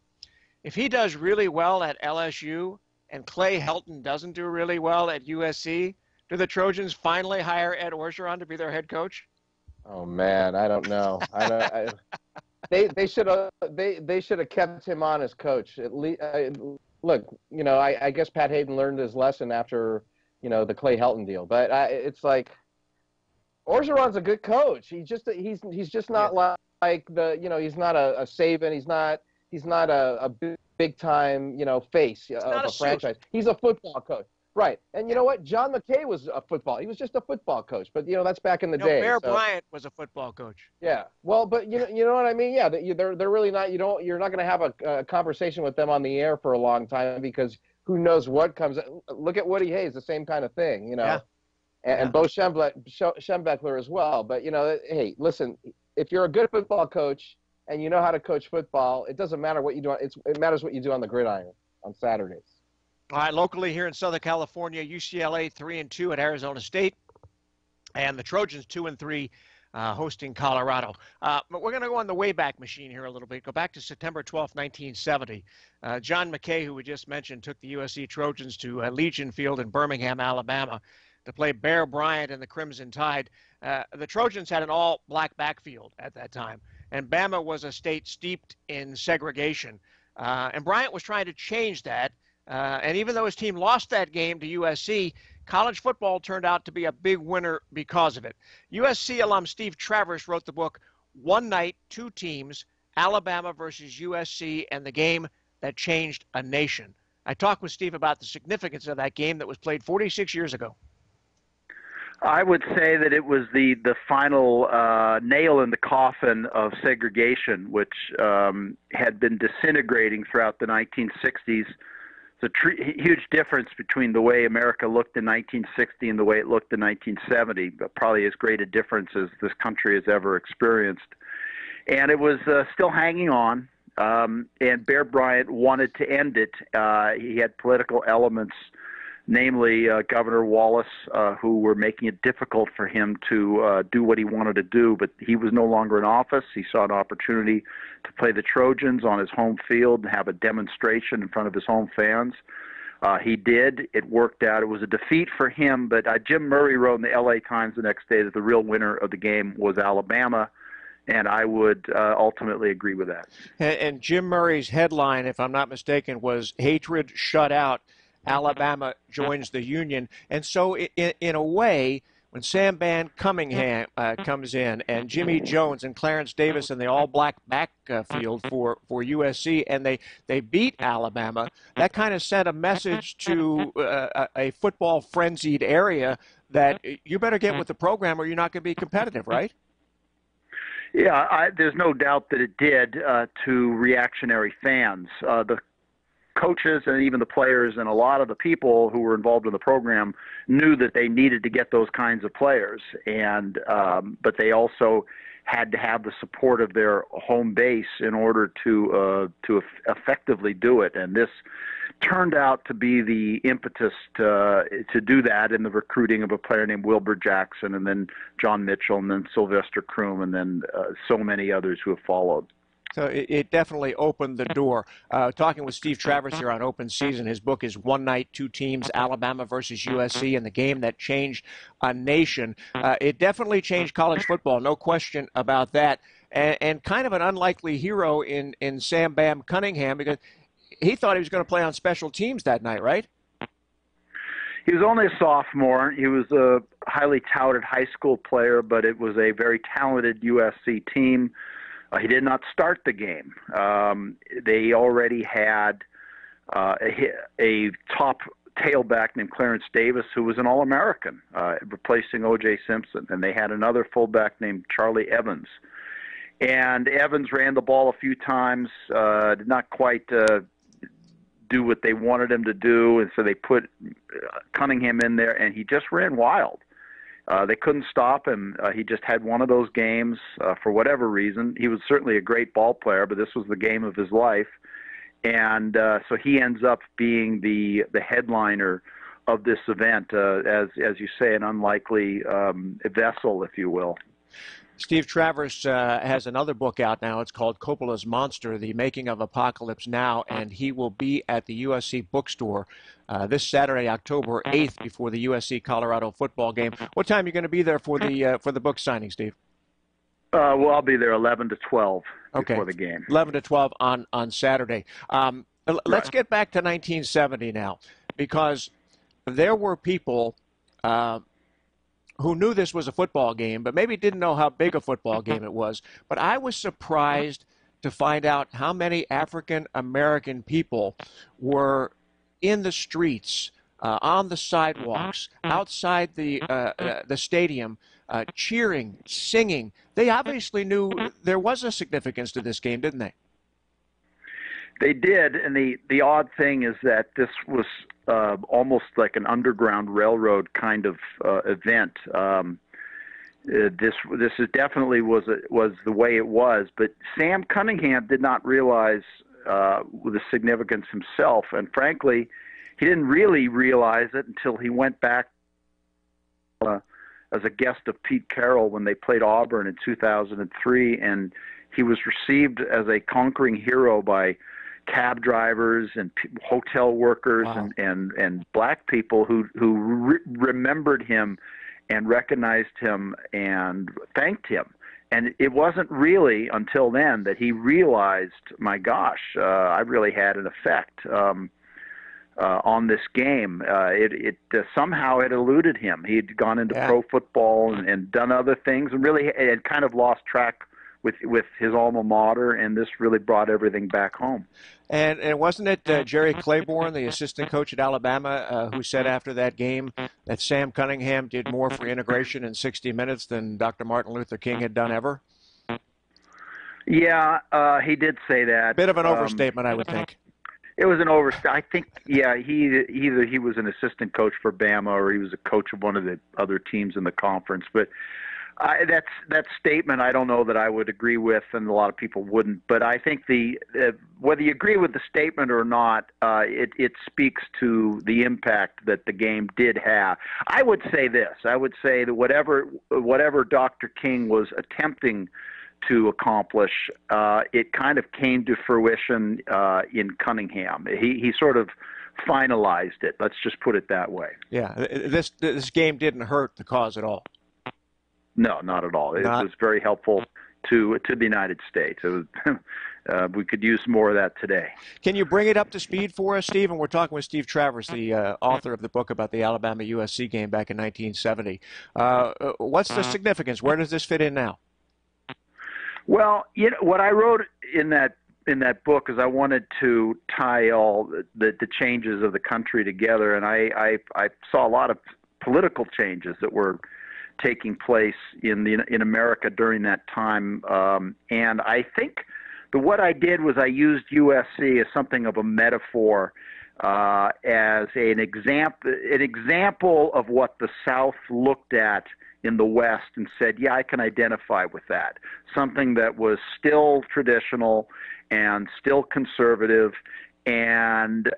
if he does really well at LSU and Clay Helton doesn't do really well at USC, do the Trojans finally hire Ed Orgeron to be their head coach? Oh man, I don't know. They should have kept him on as coach. At least, look, I guess Pat Hayden learned his lesson after the Clay Helton deal. But it's like Orgeron's a good coach. He's just not like the he's not a Saban. He's not a big time face of a franchise. He's a football coach. Right. And you know what? John McKay was he was just a football coach. But, that's back in the day. Bear Bryant was a football coach. Yeah. Well, but you know what I mean? Yeah, they're really not, you're not going to have a conversation with them on the air for a long time because who knows what comes. Look at Woody Hayes, the same kind of thing, Yeah. And Bo Schembechler as well. But, hey, listen, if you're a good football coach and you know how to coach football, it doesn't matter what you do. It matters what you do on the gridiron on Saturdays. All right, locally here in Southern California, UCLA 3-2 at Arizona State, and the Trojans 2-3 hosting Colorado. But we're going to go on the Wayback Machine here a little bit. Go back to September 12th, 1970. John McKay, who we just mentioned, took the USC Trojans to Legion Field in Birmingham, Alabama, to play Bear Bryant and the Crimson Tide. The Trojans had an all-black backfield at that time, and Bama was a state steeped in segregation. And Bryant was trying to change that. And even though his team lost that game to USC, college football turned out to be a big winner because of it. USC alum Steve Travers wrote the book, One Night, Two Teams, Alabama versus USC, and the Game That Changed a Nation. I talked with Steve about the significance of that game that was played 46 years ago. I would say that it was the final nail in the coffin of segregation, which had been disintegrating throughout the 1960s. It's a huge difference between the way America looked in 1960 and the way it looked in 1970, but probably as great a difference as this country has ever experienced. And it was still hanging on, and Bear Bryant wanted to end it. He had political elements, namely Governor Wallace, who were making it difficult for him to do what he wanted to do, but he was no longer in office. He saw an opportunity to play the Trojans on his home field and have a demonstration in front of his home fans. He did. It worked out. It was a defeat for him, but Jim Murray wrote in the LA Times the next day that the real winner of the game was Alabama, and I would ultimately agree with that. And Jim Murray's headline, if I'm not mistaken, was "Hatred Shut Out. Alabama joins the Union." And so in a way, when Sam Cunningham comes in and Jimmy Jones and Clarence Davis in the all-black backfield for USC, and they beat Alabama, that kind of sent a message to a football-frenzied area that you better get with the program or you're not going to be competitive, right? Yeah, there's no doubt that it did to reactionary fans. The coaches and even the players and a lot of the people who were involved in the program knew that they needed to get those kinds of players, and but they also had to have the support of their home base in order to effectively do it. And this turned out to be the impetus to do that in the recruiting of a player named Wilbur Jackson, and then John Mitchell, and then Sylvester Croom, and then so many others who have followed. So it definitely opened the door. Talking with Steve Travers here on Open Season, his book is One Night, Two Teams, Alabama versus USC, and the Game That Changed a Nation. It definitely changed college football, no question about that. And kind of an unlikely hero in Sam Bam Cunningham, because he thought he was going to play on special teams that night, right? He was only a sophomore. He was a highly touted high school player, but it was a very talented USC team. He did not start the game. They already had a top tailback named Clarence Davis, who was an All-American, replacing O.J. Simpson. And they had another fullback named Charlie Evans. And Evans ran the ball a few times, did not quite do what they wanted him to do, and so they put Cunningham in there, and he just ran wild. They couldn't stop him. He just had one of those games for whatever reason. He was certainly a great ball player, but this was the game of his life. And so he ends up being the headliner of this event, as you say, an unlikely vessel, if you will. Steve Travers has another book out now. It's called Coppola's Monster, The Making of Apocalypse Now, and he will be at the USC bookstore this Saturday, October 8th, before the USC-Colorado football game. What time are you going to be there for the book signing, Steve? Well, I'll be there 11 to 12 before the game. 11 to 12 on Saturday. Let's get back to 1970 now, because there were people who knew this was a football game, but maybe didn't know how big a football game it was. But I was surprised to find out how many African-American people were in the streets, on the sidewalks, outside the stadium, cheering, singing. They obviously knew there was a significance to this game, didn't they? They did, and the odd thing is that this was almost like an underground railroad kind of event. This is definitely was the way it was, but Sam Cunningham did not realize the significance himself, and frankly, he didn't really realize it until he went back as a guest of Pete Carroll when they played Auburn in 2003, and he was received as a conquering hero by cab drivers and hotel workers. Wow. and black people who remembered him and recognized him and thanked him. And it wasn't really until then that he realized, my gosh, I really had an effect on this game. It somehow it eluded him. He'd gone into pro football and done other things, and really had kind of lost track with his alma mater, and this really brought everything back home. And wasn't it Jerry Claiborne, the assistant coach at Alabama, who said after that game that Sam Cunningham did more for integration in 60 minutes than Dr. Martin Luther King had done ever? Yeah, he did say that. Bit of an overstatement, I would think. It was an overstatement. I think, yeah, either he was an assistant coach for Bama or he was a coach of one of the other teams in the conference. But that statement, I don't know that I would agree with, and a lot of people wouldn't. But I think whether you agree with the statement or not, it speaks to the impact that the game did have. I would say this. I would say that whatever Dr. King was attempting to accomplish, it kind of came to fruition in Cunningham. He sort of finalized it. Let's just put it that way. Yeah, this game didn't hurt the cause at all. No, not at all. It was very helpful to the United States. It was, we could use more of that today. Can you bring it up to speed for us, Steve? And we're talking with Steve Travers, the author of the book about the Alabama-USC game back in 1970. What's the significance? Where does this fit in now? Well, what I wrote in that book is I wanted to tie all the changes of the country together, and I saw a lot of political changes that were taking place in America during that time, and I think that what I did was I used USC as something of a metaphor, as an example of what the South looked at in the West and said, yeah, I can identify with that. Something that was still traditional and still conservative and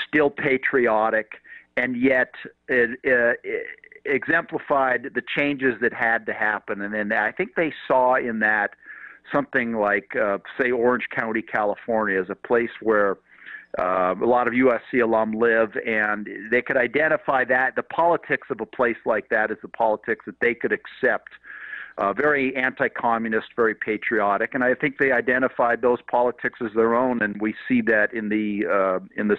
still patriotic, and yet it exemplified the changes that had to happen. And then I think they saw in that something like, say, Orange County, California, as a place where a lot of USC alum live, and they could identify that the politics of a place like that is the politics that they could accept. Very anti-communist, very patriotic, and I think they identified those politics as their own, and we see that in the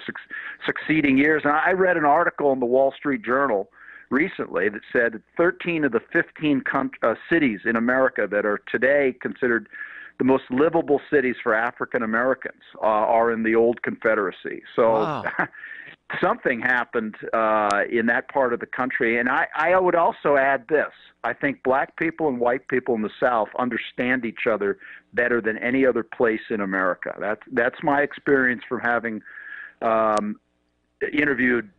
succeeding years. And I read an article in the Wall Street Journal recently that said 13 of the 15 cities in America that are today considered the most livable cities for African Americans are in the old Confederacy. So wow. Something happened in that part of the country. And I would also add this. I think black people and white people in the South understand each other better than any other place in America. That's my experience from having interviewed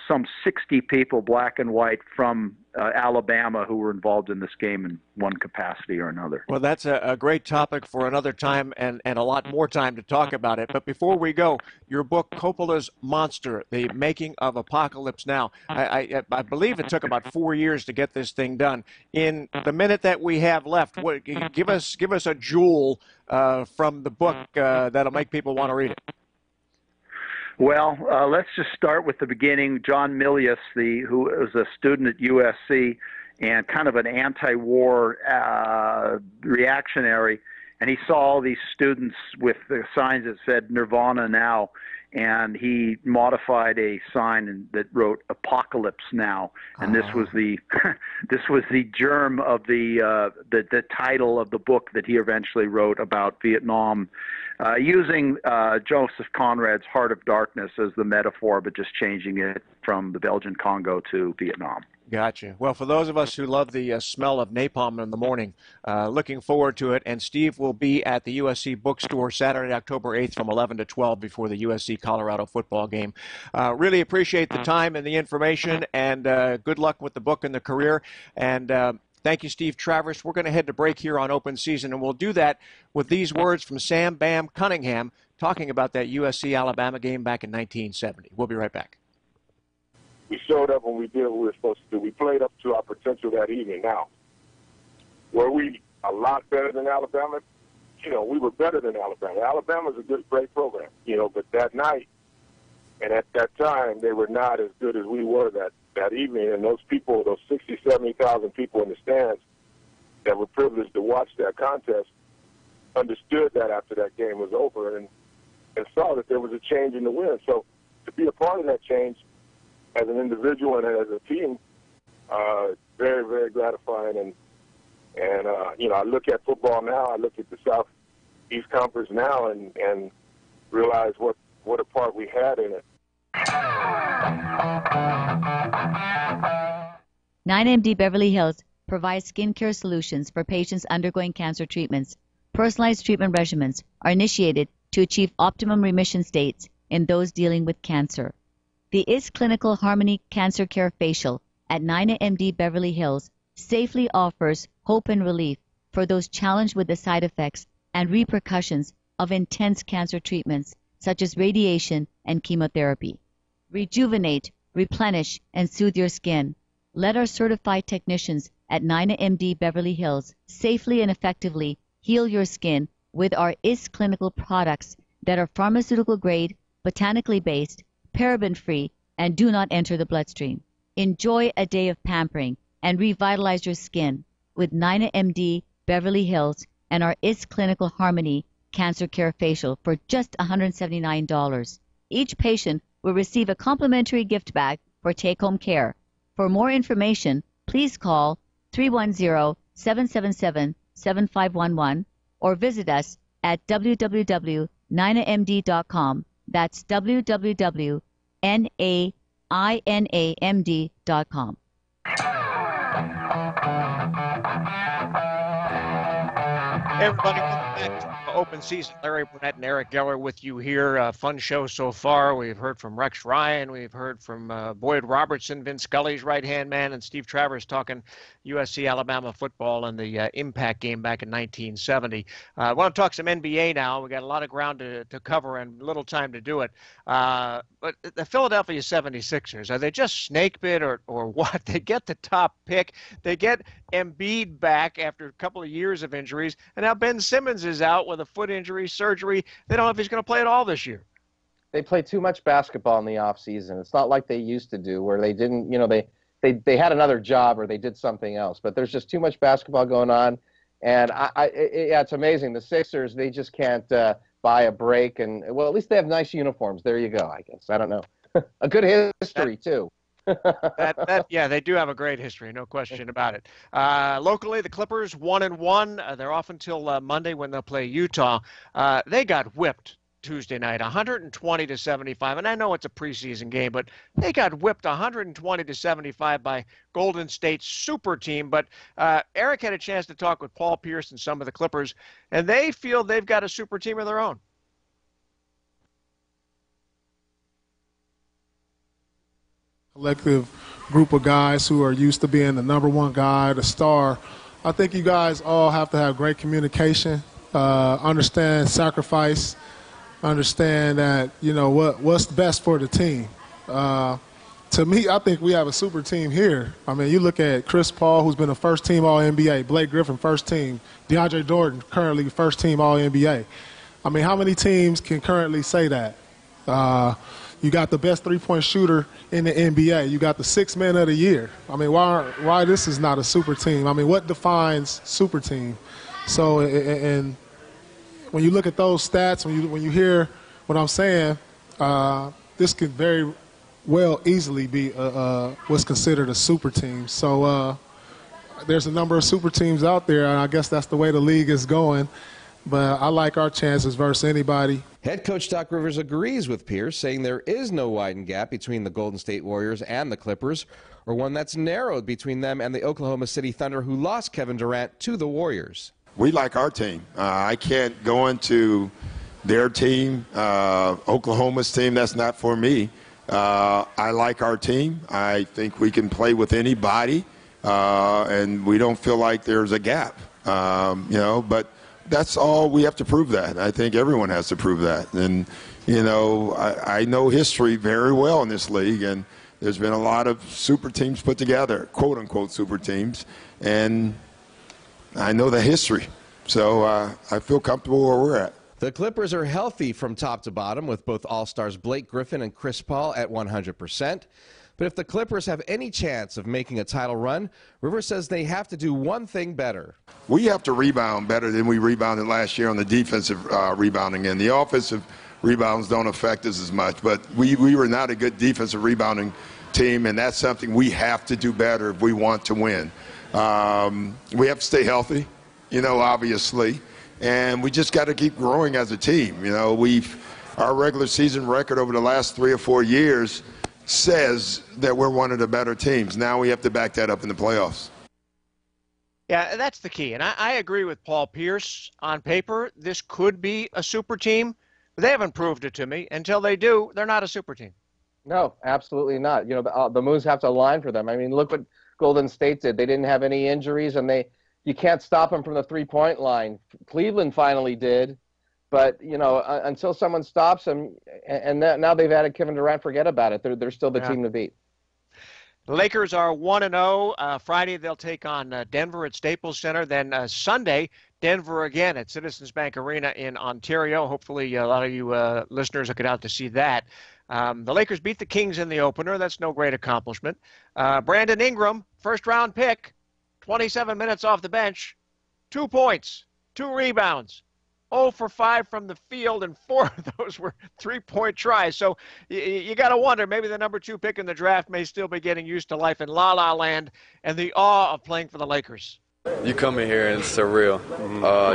some 60 people, black and white, from Alabama who were involved in this game in one capacity or another. Well, that's a great topic for another time and a lot more time to talk about it. But before we go, your book, Coppola's Monster, The Making of Apocalypse Now. I believe it took about 4 years to get this thing done. In the minute that we have left, give us a jewel from the book that'll make people want to read it. Well, let's just start with the beginning. John Milius, who was a student at USC and kind of an anti-war reactionary, and he saw all these students with the signs that said "Nirvana Now," and he modified a sign that wrote "Apocalypse Now," and this was the germ of the title of the book that he eventually wrote about Vietnam. Using Joseph Conrad's Heart of Darkness as the metaphor, but just changing it from the Belgian Congo to Vietnam. Gotcha. Well, for those of us who love the smell of napalm in the morning, looking forward to it. And Steve will be at the USC bookstore Saturday, October 8th from 11 to 12 before the USC-Colorado football game. Really appreciate the time and the information, and good luck with the book and the career. And thank you, Steve Travers. We're going to head to break here on Open Season, and we'll do that with these words from Sam Bam Cunningham talking about that USC-Alabama game back in 1970. We'll be right back. we showed up and we did what we were supposed to do. We played up to our potential that evening. Now, were we a lot better than Alabama? You know, we were better than Alabama. Alabama's a great program, you know, but that night and at that time, they were not as good as we were that evening. And those people, those 60, 70,000 people in the stands that were privileged to watch that contest, understood that after that game was over and saw that there was a change in the wind. So to be a part of that change as an individual and as a team, very, very gratifying. And you know, I look at football now, I look at the Southeast Conference now and realize what a part we had in it. 9MD Beverly Hills provides skincare solutions for patients undergoing cancer treatments. Personalized treatment regimens are initiated to achieve optimum remission states in those dealing with cancer. The IS Clinical Harmony Cancer Care Facial at 9MD Beverly Hills safely offers hope and relief for those challenged with the side effects and repercussions of intense cancer treatments such as radiation and chemotherapy. Rejuvenate, replenish, and soothe your skin. Let our certified technicians at 9MD Beverly Hills safely and effectively heal your skin with our IS Clinical products that are pharmaceutical grade, botanically based, paraben free, and do not enter the bloodstream. Enjoy a day of pampering and revitalize your skin with 9MD Beverly Hills and our IS Clinical Harmony Cancer Care Facial for just $179. Each patient will receive a complimentary gift bag for take-home care. For more information, please call 310-777-7511 or visit us at www.9amd.com. That's www.nainamd.com. Hey everybody, welcome back to Open Season. Larry Burnett and Eric Geller with you here. Fun show so far. We've heard from Rex Ryan. We've heard from Boyd Robertson, Vince Scully's right-hand man, and Steve Travers talking USC-Alabama football and the impact game back in 1970. I want to talk some NBA now. We got a lot of ground to cover and little time to do it. But the Philadelphia 76ers, are they just snake bit or what? They get the top pick. They get Embiid back after a couple of years of injuries, and now Ben Simmons is out with a foot injury, surgery. They don't know if he's going to play at all this year. They play too much basketball in the off season. It's not like they used to do, where they didn't, you know, they had another job or they did something else. But there's just too much basketball going on, and yeah, it's amazing. The Sixers, they just can't buy a break, and well, at least they have nice uniforms. There you go. I guess I don't know. A good history too. Yeah, they do have a great history, no question about it. Locally, the Clippers 1-1. They're off until Monday when they'll play Utah. They got whipped Tuesday night, 120-75. And I know it's a preseason game, but they got whipped 120-75 by Golden State's super team. But Eric had a chance to talk with Paul Pierce and some of the Clippers, and they feel they've got a super team of their own. Collective group of guys who are used to being the number one guy, the star. I think you guys all have to have great communication, understand sacrifice, understand that, you know, what's best for the team. To me, I think we have a super team here. I mean, you look at Chris Paul, who's been a first-team All-NBA, Blake Griffin, first team, DeAndre Jordan, currently first-team All-NBA. I mean, how many teams can currently say that? You got the best three-point shooter in the NBA. You got the sixth man of the year. I mean, why this is not a super team? I mean, what defines super team? So, and when you look at those stats, when you hear what I'm saying, this could very well easily be what's considered a super team. So there's a number of super teams out there, and I guess that's the way the league is going. But I like our chances versus anybody. Head coach Doc Rivers agrees with Pierce, saying there is no widened gap between the Golden State Warriors and the Clippers, or one that's narrowed between them and the Oklahoma City Thunder, who lost Kevin Durant to the Warriors. We like our team. I can't go into their team, Oklahoma's team. That's not for me. I like our team. I think we can play with anybody, and we don't feel like there's a gap, you know, but that's all we have to prove that. I think everyone has to prove that. And, you know, I know history very well in this league, and There's been a lot of super teams put together, quote-unquote super teams, and I know the history. So I feel comfortable where we're at. The Clippers are healthy from top to bottom with both All-Stars Blake Griffin and Chris Paul at 100%. But if the Clippers have any chance of making a title run, Rivers says they have to do one thing better. We have to rebound better than we rebounded last year on the defensive rebounding end. The offensive rebounds don't affect us as much, but we were not a good defensive rebounding team, and that's something we have to do better if we want to win. We have to stay healthy, obviously, and we just got to keep growing as a team. Our regular season record over the last 3 or 4 years says that we're one of the better teams. Now we have to back that up in the playoffs. Yeah, that's the key. And I agree with Paul Pierce. On paper, this could be a super team. But they haven't proved it to me. Until they do, they're not a super team. No, absolutely not. The moons have to align for them. I mean, look what Golden State did. They didn't have any injuries, and you can't stop them from the three-point line. Cleveland finally did. But, until someone stops them, and now they've added Kevin Durant, forget about it. They're still the team to beat. The Lakers are 1-0. Friday, they'll take on Denver at Staples Center. Then Sunday, Denver again at Citizens Bank Arena in Ontario. Hopefully, a lot of you listeners will get out to see that. The Lakers beat the Kings in the opener. That's no great accomplishment. Brandon Ingram, first-round pick, 27 minutes off the bench, 2 points, 2 rebounds. 0 for 5 from the field, and 4 of those were three-point tries. So you got to wonder, maybe the number 2 pick in the draft may still be getting used to life in La La Land and the awe of playing for the Lakers. You come in here and it's surreal.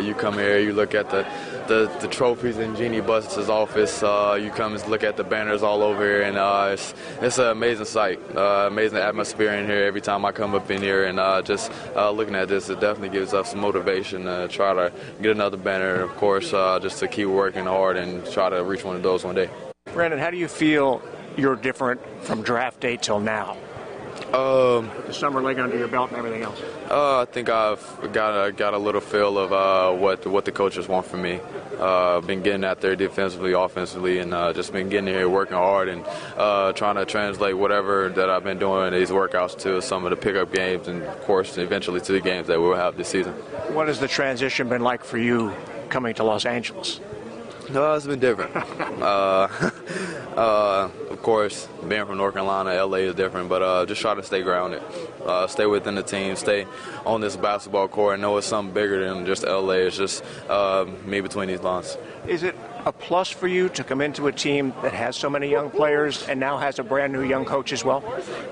You come here, you look at the trophies in Jeannie Buss's office. You come and look at the banners all over here, and it's an amazing sight, amazing atmosphere in here every time I come up in here. And just looking at this, it definitely gives us some motivation to try to get another banner, of course, just to keep working hard and try to reach one of those one day. Brandon, how do you feel you're different from draft day till now? The summer league under your belt and everything else. I think I've got a little feel of what the coaches want from me. Been getting out there defensively, offensively, and just been getting here working hard and trying to translate whatever that I've been doing in these workouts to some of the pickup games and, of course, eventually to the games that we'll have this season. What has the transition been like for you coming to Los Angeles? No, it's been different. Of course, being from North Carolina, LA is different, but just try to stay grounded, stay within the team, stay on this basketball court. I know it's something bigger than just LA. It's just me between these lines. Is it a plus for you to come into a team that has so many young players and now has a brand new young coach as well?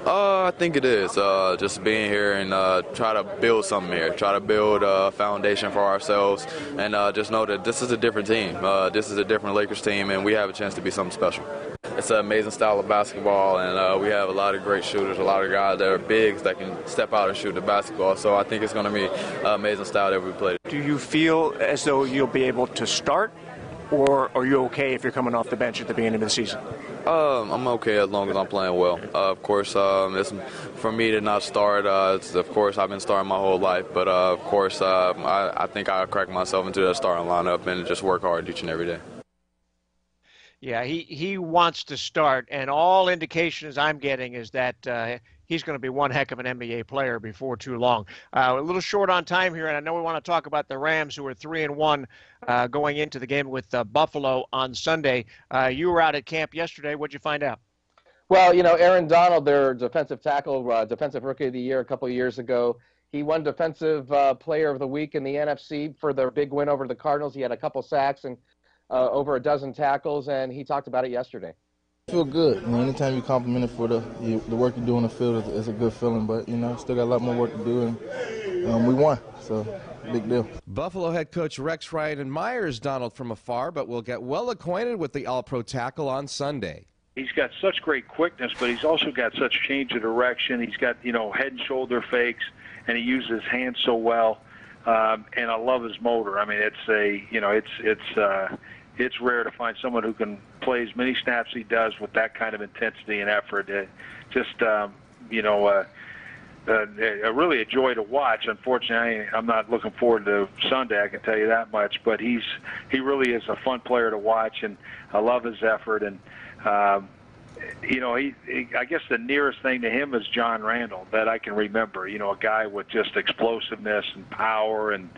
I think it is. Just being here and try to build something here, try to build a foundation for ourselves, and just know that this is a different team. This is a different Lakers team, and we have a chance to be something special. It's an amazing style of basketball, and we have a lot of great shooters, a lot of guys that are bigs that can step out and shoot the basketball. So I think it's going to be an amazing style that we play. Do you feel as though you'll be able to start, or are you okay if you're coming off the bench at the beginning of the season? I'm okay as long as I'm playing well. Of course, it's for me to not start. Of course, I've been starting my whole life, but of course, I think I'll crack myself into that starting lineup and just work hard each and every day. Yeah, he wants to start, and all indications I'm getting is that he's going to be one heck of an NBA player before too long. A little short on time here, and I know we want to talk about the Rams, who are 3-1 going into the game with Buffalo on Sunday. You were out at camp yesterday. What'd you find out? Well, Aaron Donald, their defensive tackle, defensive rookie of the year a couple of years ago, he won defensive player of the week in the NFC for their big win over the Cardinals. He had a couple sacks and over a dozen tackles, and he talked about it yesterday. I feel good. Anytime you complimented for the work you do on the field is a good feeling, but, still got a lot more work to do, and we won, so big deal. Buffalo head coach Rex Ryan admires Donald from afar, but will get well acquainted with the all-pro tackle on Sunday. He's got such great quickness, but he's also got such change of direction. He's got, head and shoulder fakes, and he uses his hands so well. And I love his motor. I mean, it's rare to find someone who can play as many snaps he does with that kind of intensity and effort. Really a joy to watch. Unfortunately, I'm not looking forward to Sunday, I can tell you that much. But he really is a fun player to watch, and I love his effort. And you know, I guess the nearest thing to him is John Randall that I can remember. You know, a guy with just explosiveness and power, and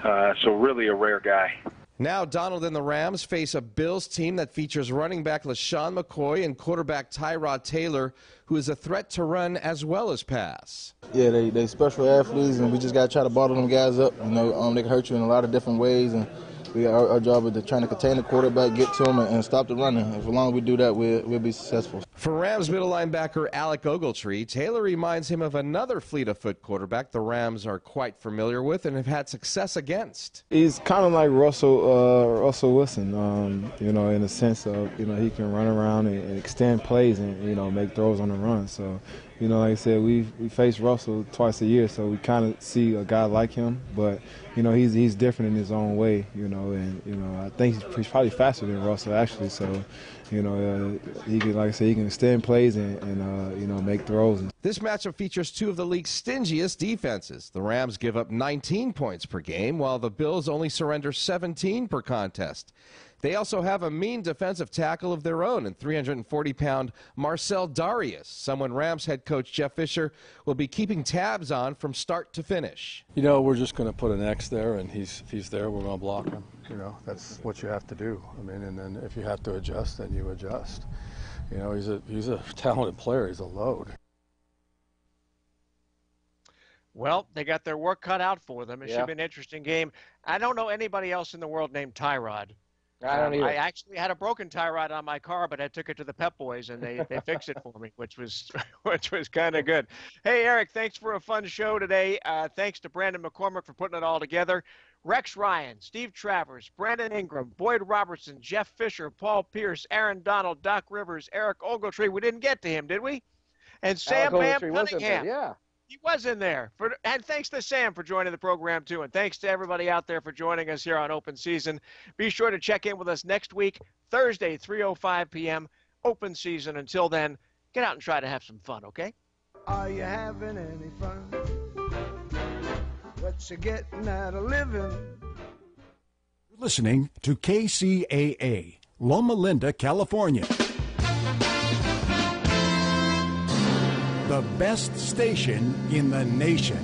so really a rare guy. Now Donald and the Rams face a Bills team that features running back LaShawn McCoy and quarterback Tyrod Taylor, who is a threat to run as well as pass. Yeah, they special athletes, and we just got to try to bottle them guys up. You know, they can hurt you in a lot of different ways, and our job is to try to contain the quarterback, get to him, and stop the running. As long as we do that, we'll be successful. For Rams middle linebacker Alec Ogletree, Taylor reminds him of another fleet of foot quarterback the Rams are quite familiar with and have had success against. He's kind of like Russell Wilson, you know, in the sense of, you know, he can run around and extend plays and, you know, make throws on the run. So, you know, like I said, we face Russell twice a year, so we kind of see a guy like him. But, you know, he's different in his own way, you know, and, you know, I think he's probably faster than Russell, actually. So, you know, he can, like I said, he can extend plays and you know, make throws. This matchup features two of the league's stingiest defenses. The Rams give up 19 points per game, while the Bills only surrender 17 per contest. They also have a mean defensive tackle of their own in 340-pound Marcel Darius, someone Rams head coach Jeff Fisher will be keeping tabs on from start to finish. You know, we're just going to put an X there, and if he's there, we're going to block him. You know, that's what you have to do. I mean, and then if you have to adjust, then you adjust. You know, he's a talented player. He's a load. Well, they got their work cut out for them. It should be an interesting game. I don't know anybody else in the world named Tyrod. I don't either. I actually had a broken tie rod on my car, but I took it to the Pep Boys, and they fixed it for me, which was kind of good. Hey, Eric, thanks for a fun show today. Thanks to Brandon McCormick for putting it all together. Rex Ryan, Steve Travers, Brandon Ingram, Boyd Robertson, Jeff Fisher, Paul Pierce, Aaron Donald, Doc Rivers, Eric Ogletree. We didn't get to him, did we? And Sam Bam Cunningham. Yeah. He was in there. And thanks to Sam for joining the program, too. And thanks to everybody out there for joining us here on Open Season. Be sure to check in with us next week, Thursday, 3:05 p.m., Open Season. Until then, get out and try to have some fun, okay? Are you having any fun? What you getting out of living? You're listening to KCAA, Loma Linda, California. The best station in the nation.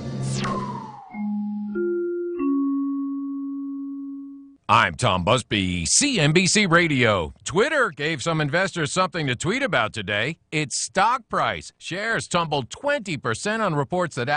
I'm Tom Busby, CNBC Radio. Twitter gave some investors something to tweet about today. Its stock price. Shares tumbled 20% on reports that